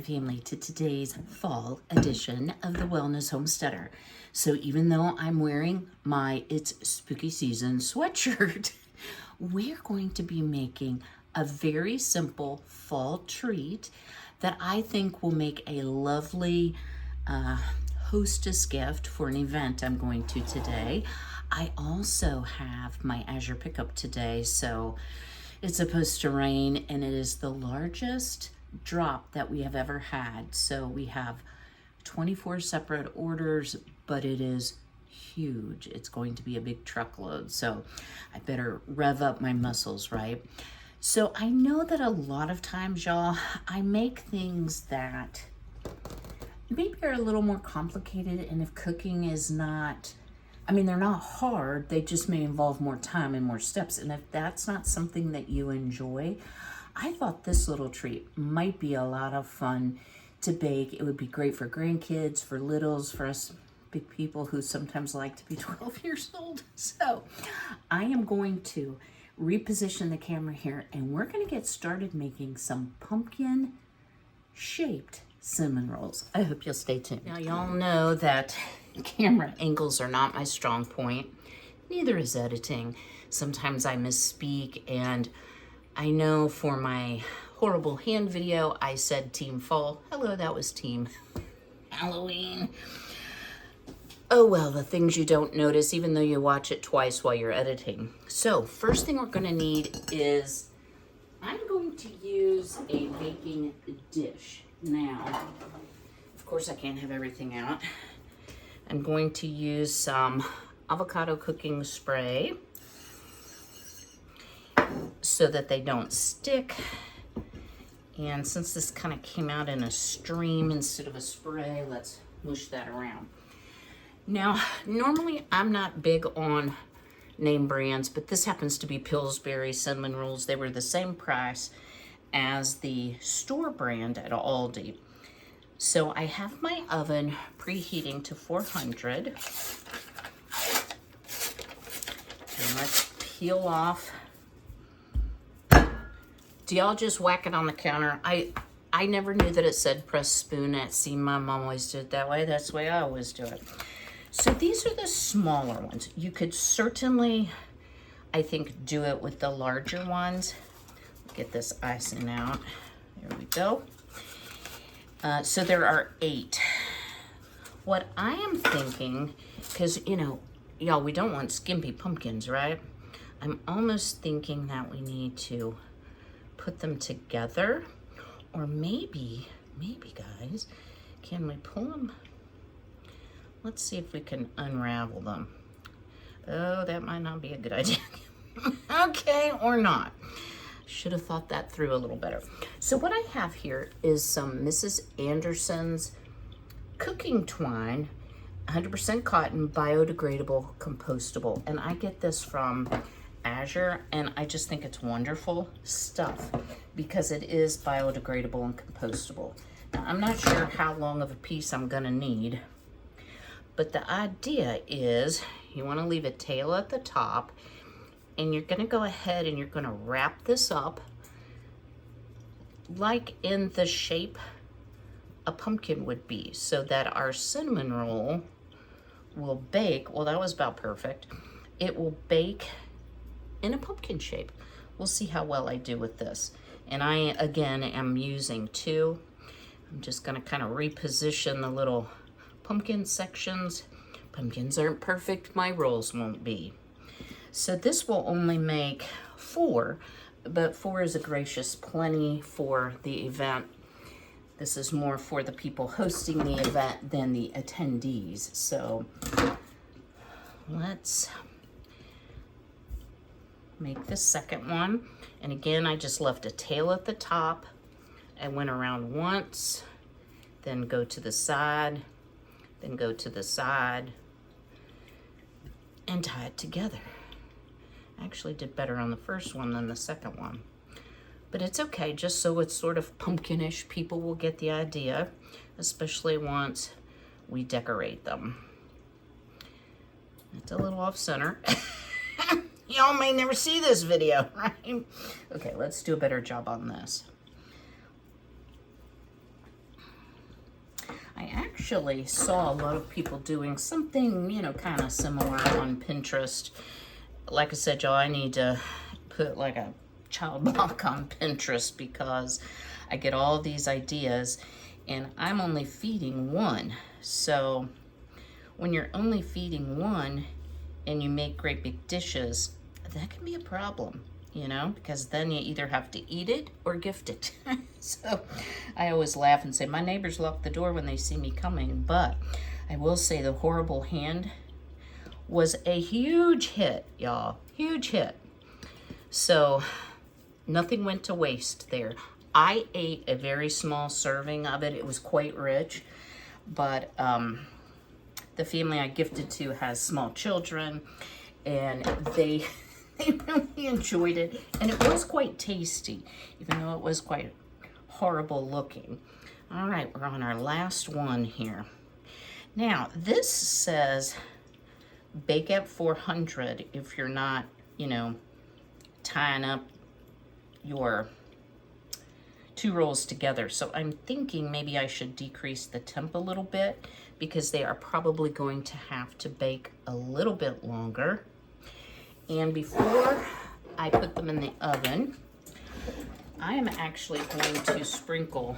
and family, to today's fall edition of the Wellness Homesteader. So even though I'm wearing my It's Spooky Season sweatshirt, we're going to be making a very simple fall treat that I think will make a lovely hostess gift for an event I'm going to today. I also have my Azure pickup today, so it's supposed to rain, and it is the largest drop that we have ever had. So we have 24 separate orders, but it is huge. It's going to be a big truckload, so I better rev up my muscles, right? So I know that a lot of times, y'all, I make things that maybe are a little more complicated, and if cooking is not, I mean, they're not hard, they just may involve more time and more steps. And if that's not something that you enjoy, I thought this little treat might be a lot of fun to bake. It would be great for grandkids, for littles, for us big people who sometimes like to be 12 years old. So I am going to reposition the camera here, and we're going to get started making some pumpkin shaped cinnamon rolls. I hope you'll stay tuned. Now, y'all know that camera angles are not my strong point. Neither is editing. Sometimes I misspeak, and I know for my horrible hand video, I said Team Fall. Hello, that was Team Halloween. Oh well, the things you don't notice, even though you watch it twice while you're editing. So, first thing we're gonna need is, I'm going to use a baking dish. Now, of course I can't have everything out. I'm going to use some avocado cooking spray so that they don't stick. And since this kind of came out in a stream instead of a spray, let's mush that around. Now, normally I'm not big on name brands, but this happens to be Pillsbury cinnamon rolls. They were the same price as the store brand at Aldi. So I have my oven preheating to 400. And let's peel off. Do y'all just whack it on the counter? I never knew that it said press spoon. See, my mom always did it that way. That's the way I always do it. So these are the smaller ones. You could certainly, I think, do it with the larger ones. Get this icing out. There we go. So there are 8. What I am thinking, because, you know, y'all, we don't want skimpy pumpkins, right? I'm almost thinking that we need to put them together, or maybe guys, can we pull them? Let's see if we can unravel them. Oh, that might not be a good idea. Okay, or not. Should have thought that through a little better. So what I have here is some Mrs. Anderson's cooking twine, 100% cotton, biodegradable, compostable. And I get this from Azure, and I just think it's wonderful stuff because it is biodegradable and compostable. Now, I'm not sure how long of a piece I'm gonna need, but the idea is you wanna leave a tail at the top, and you're gonna go ahead and you're gonna wrap this up like in the shape a pumpkin would be, so that our cinnamon roll will bake. Well, that was about perfect. It will bake in a pumpkin shape. We'll see how well I do with this. And I, again, am using 2. I'm just gonna kind of reposition the little pumpkin sections. Pumpkins aren't perfect, my rolls won't be. So this will only make 4, but 4 is a gracious plenty for the event. This is more for the people hosting the event than the attendees. So let's make the second one. And again, I just left a tail at the top. I went around once, then go to the side, then go to the side, and tie it together. I actually did better on the first one than the second one. But it's okay, just so it's sort of pumpkinish. People will get the idea, especially once we decorate them. It's a little off center. Y'all may never see this video, right? Okay, let's do a better job on this. actually saw a lot of people doing something, you know, kind of similar on Pinterest. Like I said, y'all, I need to put like a child lock on Pinterest because I get all these ideas and I'm only feeding one. So when you're only feeding one and you make great big dishes, that can be a problem, you know, because then you either have to eat it or gift it. So I always laugh and say, my neighbors lock the door when they see me coming, but I will say the horrible hand was a huge hit, y'all, huge hit. So nothing went to waste there. I ate a very small serving of it. It was quite rich, but the family I gifted to has small children, and they really enjoyed it, and it was quite tasty, even though it was quite horrible looking. All right, we're on our last one here. Now, this says bake at 400 if you're not, you know, tying up your 2 rolls together. So I'm thinking maybe I should decrease the temp a little bit because they are probably going to have to bake a little bit longer. And before I put them in the oven, I am actually going to sprinkle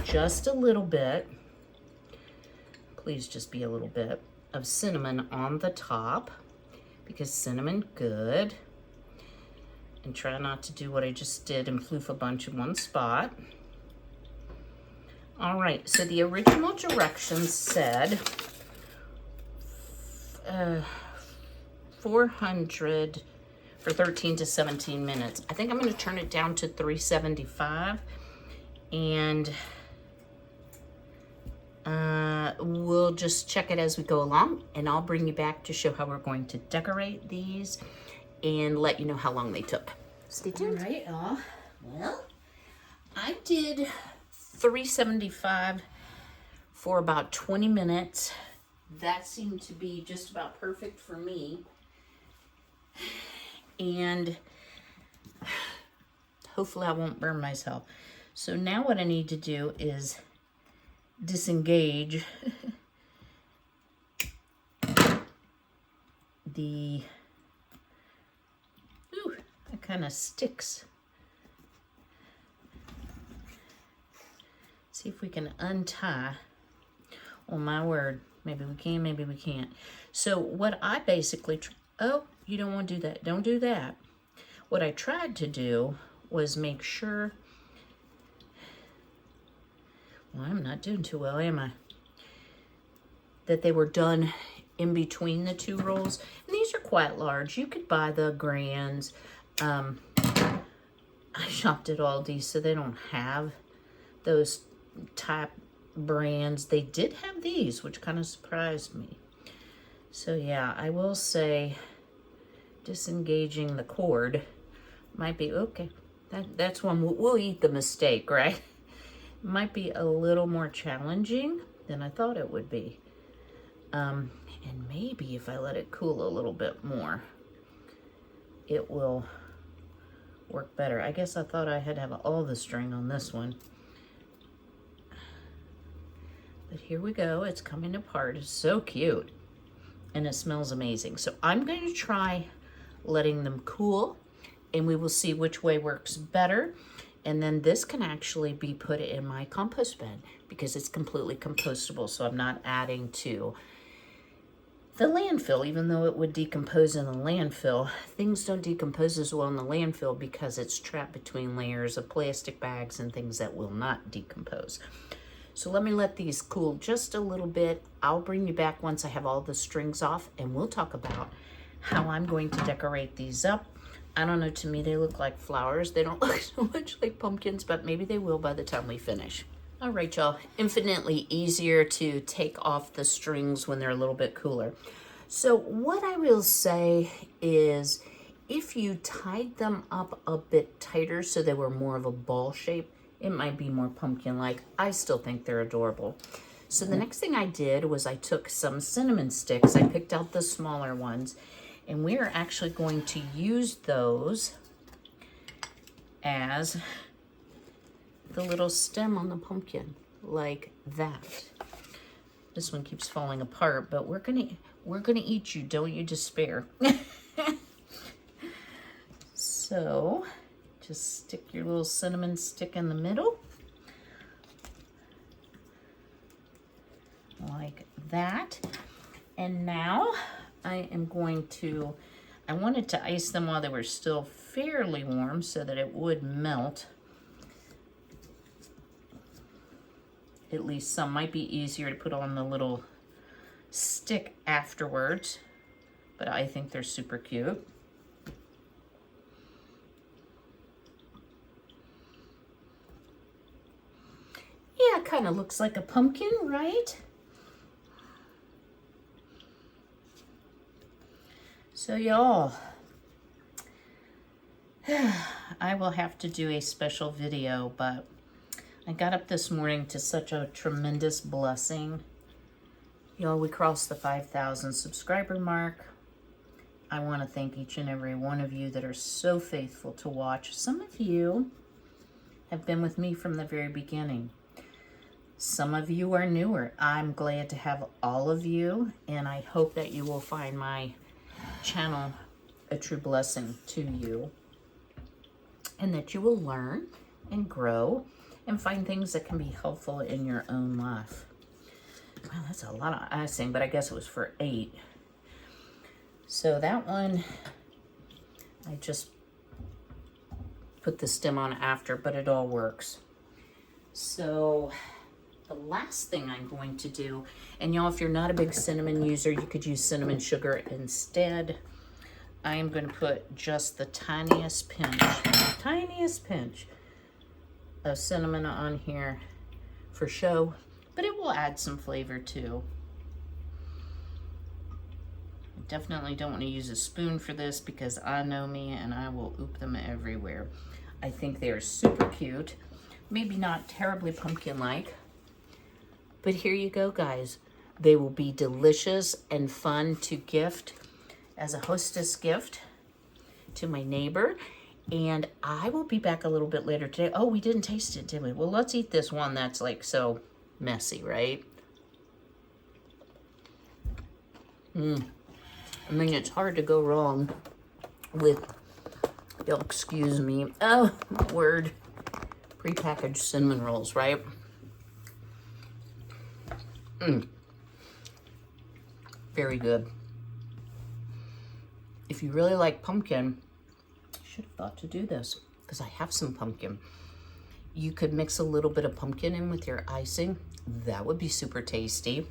just a little bit, please just be a little bit, of cinnamon on the top because cinnamon good. And try not to do what I just did and floof a bunch in one spot. All right, so the original directions said 400 for 13 to 17 minutes. I think I'm going to turn it down to 375, and we'll just check it as we go along, and I'll bring you back to show how we're going to decorate these and let you know how long they took. Stay tuned. All right, y'all. Well, I did 375 for about 20 minutes. That seemed to be just about perfect for me. And hopefully I won't burn myself. So now what I need to do is disengage the, that kind of sticks. See if we can untie. Oh my word, maybe we can, maybe we can't. So what I basically, oh, you don't want to do that, don't do that. What I tried to do was make sure, well, I'm not doing too well, am I? That they were done in between the 2 rolls. And these are quite large. You could buy the grands. I shopped at Aldi, so they don't have those type brands. They did have these, which kind of surprised me. So yeah, I will say disengaging the cord might be okay. That's one we'll eat the mistake, right? Might be a little more challenging than I thought it would be. And maybe if I let it cool a little bit more, it will work better. I guess I thought I had to have all the string on this one. But here we go. It's coming apart. It's so cute. And it smells amazing. So I'm going to try letting them cool, and we will see which way works better. And then this can actually be put in my compost bin because it's completely compostable. So I'm not adding to the landfill, even though it would decompose in the landfill. Things don't decompose as well in the landfill because it's trapped between layers of plastic bags and things that will not decompose. So let me let these cool just a little bit. I'll bring you back once I have all the strings off, and we'll talk about how I'm going to decorate these up. I don't know, to me they look like flowers. They don't look so much like pumpkins, but maybe they will by the time we finish. All right, y'all, infinitely easier to take off the strings when they're a little bit cooler. So what I will say is if you tied them up a bit tighter so they were more of a ball shape, it might be more pumpkin-like. I still think they're adorable. So the next thing I did was I took some cinnamon sticks. I picked out the smaller ones, and we are actually going to use those as the little stem on the pumpkin, like that. This one keeps falling apart, but we're gonna eat you. Don't you despair. So just stick your little cinnamon stick in the middle. Like that. And now I am going to, I wanted to ice them while they were still fairly warm so that it would melt. At least some. Might be easier to put on the little stick afterwards, but I think they're super cute. Yeah, it kind of looks like a pumpkin, right? So y'all, I will have to do a special video, but I got up this morning to such a tremendous blessing. Y'all, we crossed the 5,000 subscriber mark. I want to thank each and every one of you that are so faithful to watch. Some of you have been with me from the very beginning. Some of you are newer. I'm glad to have all of you, and I hope that you will find my channel a true blessing to you, and that you will learn and grow and find things that can be helpful in your own life. Wow, that's a lot of icing, but I guess it was for 8. So that one, I just put the stem on after, but it all works. So the last thing I'm going to do, and y'all, if you're not a big cinnamon user, you could use cinnamon sugar instead. I am going to put just the tiniest pinch of cinnamon on here for show, but it will add some flavor too. I definitely don't want to use a spoon for this because I know me and I will oop them everywhere. I think they are super cute. Maybe not terribly pumpkin-like, but here you go, guys. They will be delicious and fun to gift as a hostess gift to my neighbor. And I will be back a little bit later today. Oh, we didn't taste it, did we? Well, let's eat this one that's like so messy, right? I mean, it's hard to go wrong with, you'll excuse me, oh, word, prepackaged cinnamon rolls, right? Very good. If you really like pumpkin, you should have thought to do this because I have some pumpkin. You could mix a little bit of pumpkin in with your icing. That would be super tasty.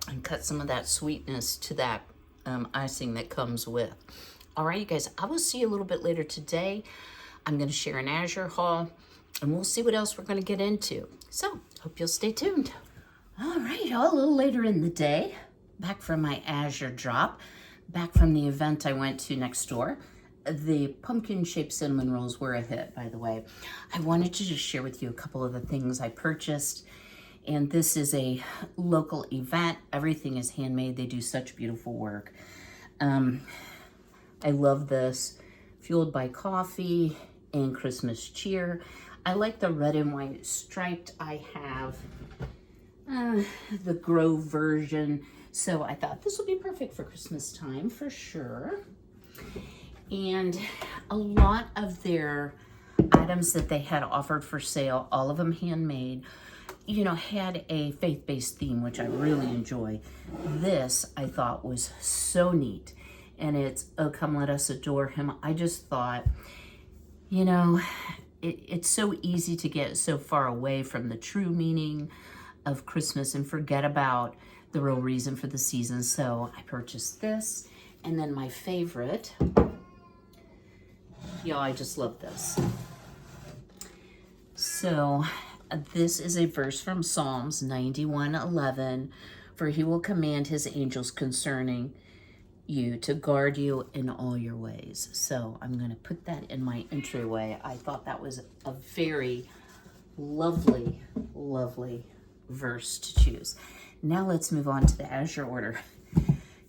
And cut some of that sweetness to that icing that comes with. All right, you guys, I will see you a little bit later today. I'm going to share an Azure haul, and we'll see what else we're going to get into. So, hope you'll stay tuned. All right, a little later in the day, back from my Azure drop, back from the event I went to next door. The pumpkin-shaped cinnamon rolls were a hit, by the way. I wanted to just share with you a couple of the things I purchased. And this is a local event. Everything is handmade. They do such beautiful work. I love this. Fueled by coffee and Christmas cheer. I like the red and white striped. I have the Grove version. So I thought this would be perfect for Christmas time for sure. And a lot of their items that they had offered for sale, all of them handmade, you know, had a faith-based theme, which I really enjoy. This I thought was so neat. And it's, oh, come let us adore him. I just thought, you know, it's so easy to get so far away from the true meaning of Christmas and forget about the real reason for the season. So I purchased this. And then my favorite, y'all, I just love this. So this is a verse from Psalms 91:11. For he will command his angels concerning you to guard you in all your ways. So I'm going to put that in my entryway. I thought that was a very lovely, lovely verse to choose. Now let's move on to the Azure order.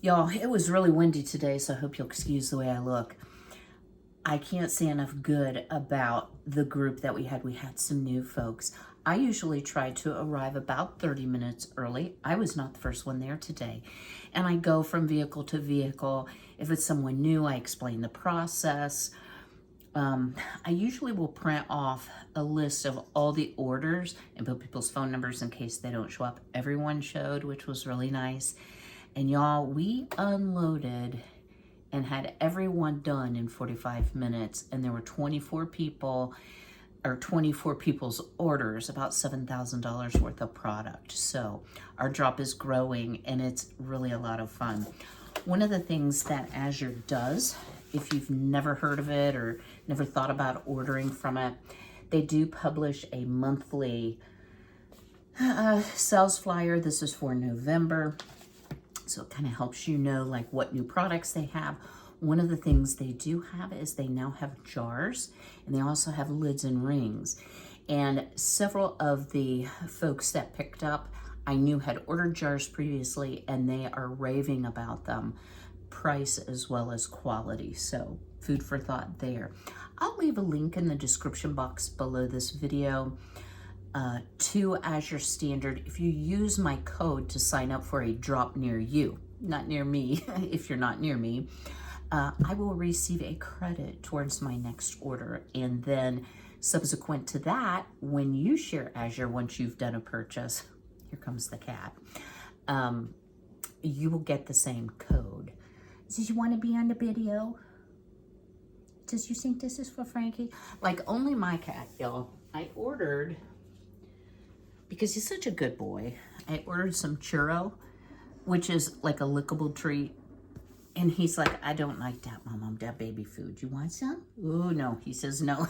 Y'all, it was really windy today, so I hope you'll excuse the way I look. I can't say enough good about the group that we had. We had some new folks. I usually try to arrive about 30 minutes early. I was not the first one there today. And I go from vehicle to vehicle. If it's someone new, I explain the process. I usually will print off a list of all the orders and put people's phone numbers in case they don't show up. Everyone showed, which was really nice. And y'all, we unloaded and had everyone done in 45 minutes. And there were 24 people, or 24 people's orders, about $7,000 worth of product. So our drop is growing and it's really a lot of fun. One of the things that Azure does, if you've never heard of it or never thought about ordering from it, they do publish a monthly sales flyer. This is for November. So it kind of helps you know like what new products they have. One of the things they do have is they now have jars, and they also have lids and rings. And several of the folks that picked up, I knew had ordered jars previously, and they are raving about them, price as well as quality. So food for thought there. I'll leave a link in the description box below this video to Azure Standard if you use my code to sign up for a drop near you, not near me, if you're not near me. I will receive a credit towards my next order. And then subsequent to that, when you share Azure, once you've done a purchase, here comes the cat, you will get the same code. Does you want to be on the video? Does you think this is for Frankie? Like only my cat, y'all. I ordered, because he's such a good boy, I ordered some churro, which is like a lickable treat. And he's like, I don't like that, Mom, that baby food. You want some? Oh, no. He says no.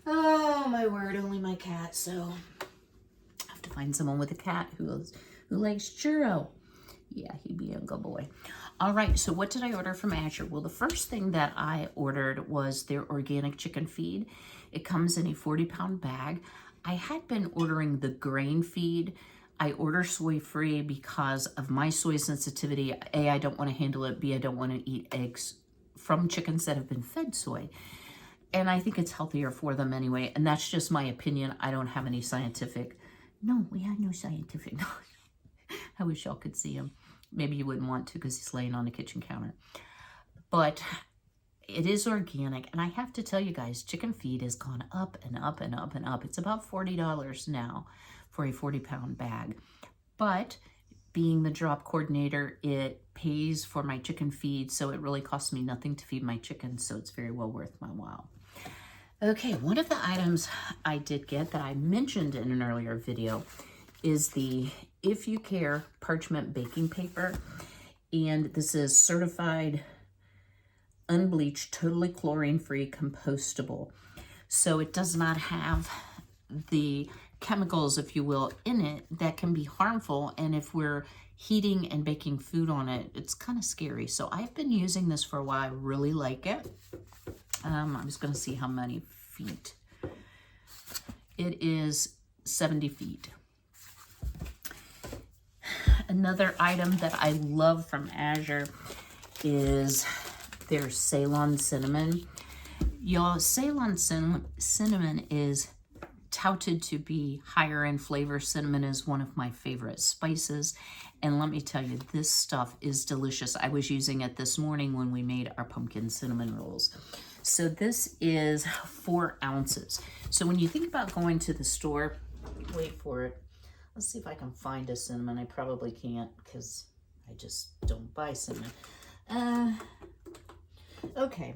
Oh, my word, only my cat. So I have to find someone with a cat who likes churro. Yeah, he'd be a good boy. All right, so what did I order from Azure? Well, the first thing that I ordered was their organic chicken feed. It comes in a 40-pound bag. I had been ordering the grain feed. I order soy-free because of my soy sensitivity. A, I don't want to handle it. B, I don't want to eat eggs from chickens that have been fed soy. And I think it's healthier for them anyway. And that's just my opinion. I don't have any scientific... No, we have no scientific knowledge. I wish y'all could see him. Maybe you wouldn't want to because he's laying on the kitchen counter. But it is organic. And I have to tell you guys, chicken feed has gone up and up and up and up. It's about $40 now for a 40-pound bag. But being the drop coordinator, it pays for my chicken feed, so it really costs me nothing to feed my chickens, so it's very well worth my while. Okay, one of the items I did get that I mentioned in an earlier video is the If You Care parchment baking paper. And this is certified, unbleached, totally chlorine-free, compostable. So it does not have the chemicals, if you will, in it that can be harmful. And if we're heating and baking food on it, it's kind of scary. So I've been using this for a while. I really like it. I'm just going to see how many feet. It is 70 feet. Another item that I love from Azure is their Ceylon cinnamon. Y'all, Ceylon cinnamon is touted to be higher in flavor. Cinnamon is one of my favorite spices. And let me tell you, this stuff is delicious. I was using it this morning when we made our pumpkin cinnamon rolls. So this is 4 ounces. So when you think about going to the store, wait for it. Let's see if I can find a cinnamon. I probably can't because I just don't buy cinnamon. Okay.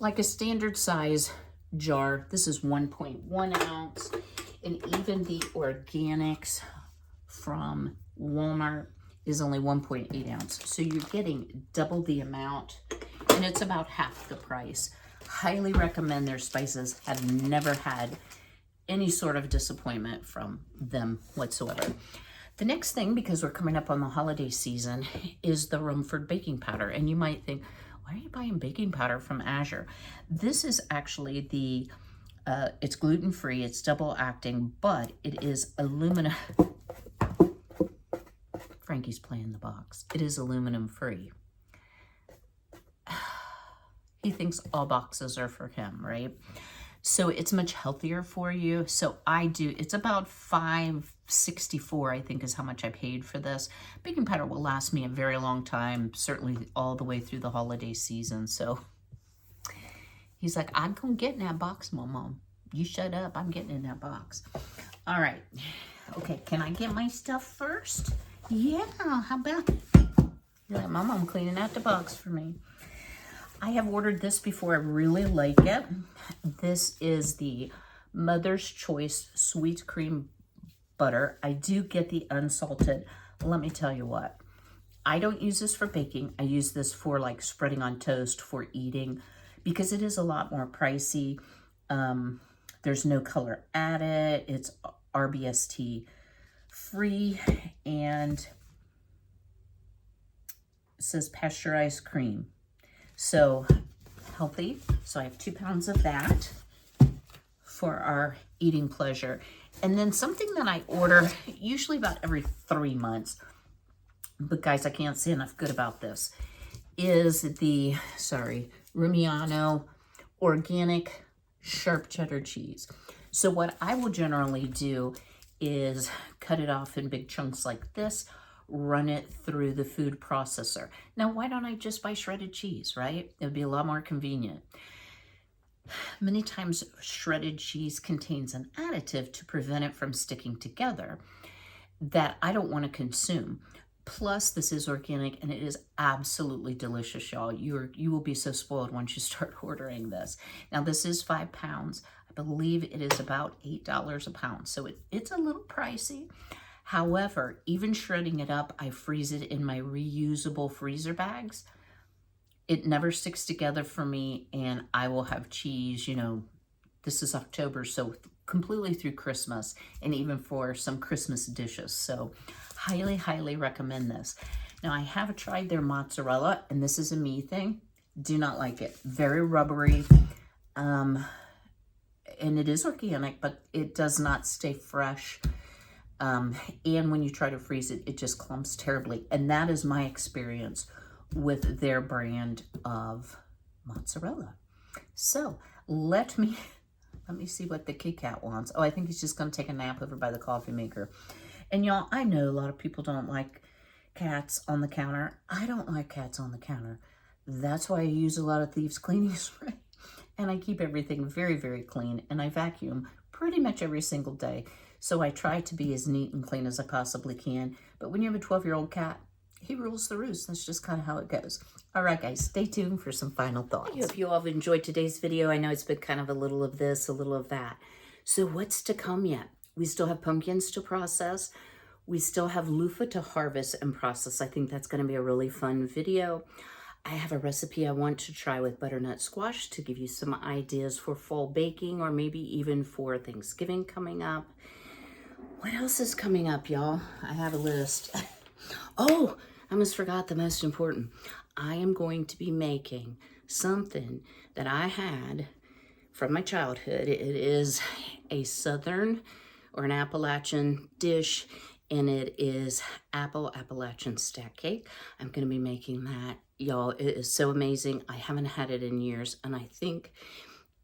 Like a standard size jar, this is 1.1 ounce. And even the organics from Walmart is only 1.8 ounce. So you're getting double the amount, and it's about half the price. Highly recommend their spices. Have never had any sort of disappointment from them whatsoever. The next thing, because we're coming up on the holiday season, is the Rumford baking powder. And you might think, why are you buying baking powder from Azure? This is actually the, it's gluten-free, it's double acting, but it is aluminum. Frankie's playing the box. It is aluminum free. he thinks all boxes are for him, right? So it's much healthier for you. So I do, it's about $5.64, I think is how much I paid for this. Baking powder will last me a very long time, certainly all the way through the holiday season. So he's like, I'm gonna get in that box, Mom. You shut up, I'm getting in that box. All right, okay, can I get my stuff first? Yeah, how about it? Let my mom cleaning out the box for me. I have ordered this before. I really like it. This is the Mother's Choice Sweet Cream Butter. I do get the unsalted. Let me tell you what. I don't use this for baking. I use this for like spreading on toast, for eating, because it is a lot more pricey. There's no color added. It's RBST free, and it says pasteurized cream. So healthy. So I have 2 pounds of that for our eating pleasure. And then something that I order usually about every 3 months, but guys, I can't say enough good about this, is the, Rumiano organic sharp cheddar cheese. So what I will generally do is cut it off in big chunks like this, run it through the food processor. Now, why don't I just buy shredded cheese, right? It would be a lot more convenient. Many times shredded cheese contains an additive to prevent it from sticking together that I don't want to consume. Plus, this is organic and it is absolutely delicious, y'all. You will be so spoiled once you start ordering this. Now, this is 5 pounds. I believe it is about $8 a pound. So it's a little pricey. However, even shredding it up, I freeze it in my reusable freezer bags. It never sticks together for me, and I will have cheese, this is October, so completely through Christmas, and even for some Christmas dishes. So highly, highly recommend this. Now, I have tried their mozzarella, and this is a me thing. Do not like it. Very rubbery, and it is organic, but it does not stay fresh. And when you try to freeze it, it just clumps terribly. And that is my experience with their brand of mozzarella. So let me see what the Kit Kat wants. Oh, I think he's just going to take a nap over by the coffee maker. And y'all, I know a lot of people don't like cats on the counter. I don't like cats on the counter. That's why I use a lot of Thieves cleaning spray. And I keep everything very, very clean. And I vacuum pretty much every single day. So I try to be as neat and clean as I possibly can. But when you have a 12-year-old cat, he rules the roost. That's just kind of how it goes. All right, guys, stay tuned for some final thoughts. I hope you all have enjoyed today's video. I know it's been kind of a little of this, a little of that. So what's to come yet? We still have pumpkins to process. We still have loofah to harvest and process. I think that's going to be a really fun video. I have a recipe I want to try with butternut squash to give you some ideas for fall baking, or maybe even for Thanksgiving coming up. What else is coming up, y'all? I have a list. Oh, I almost forgot the most important. I am going to be making something that I had from my childhood. It is a Southern or an Appalachian dish, and it is Appalachian stack cake. I'm going to be making that. Y'all, it is so amazing. I haven't had it in years, and I think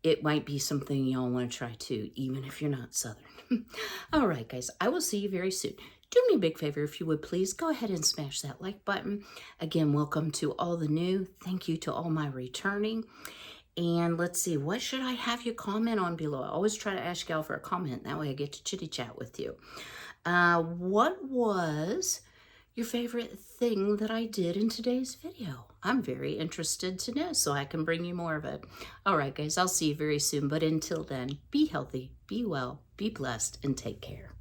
it might be something y'all want to try too, even if you're not Southern. All right, guys, I will see you very soon. Do me a big favor, if you would please, go ahead and smash that like button. Again, welcome to all the new. Thank you to all my returning. And let's see, what should I have you comment on below? I always try to ask y'all for a comment. That way I get to chitty chat with you. What was your favorite thing that I did in today's video? I'm very interested to know, so I can bring you more of it. All right, guys, I'll see you very soon. But until then, be healthy, be well, be blessed, and take care.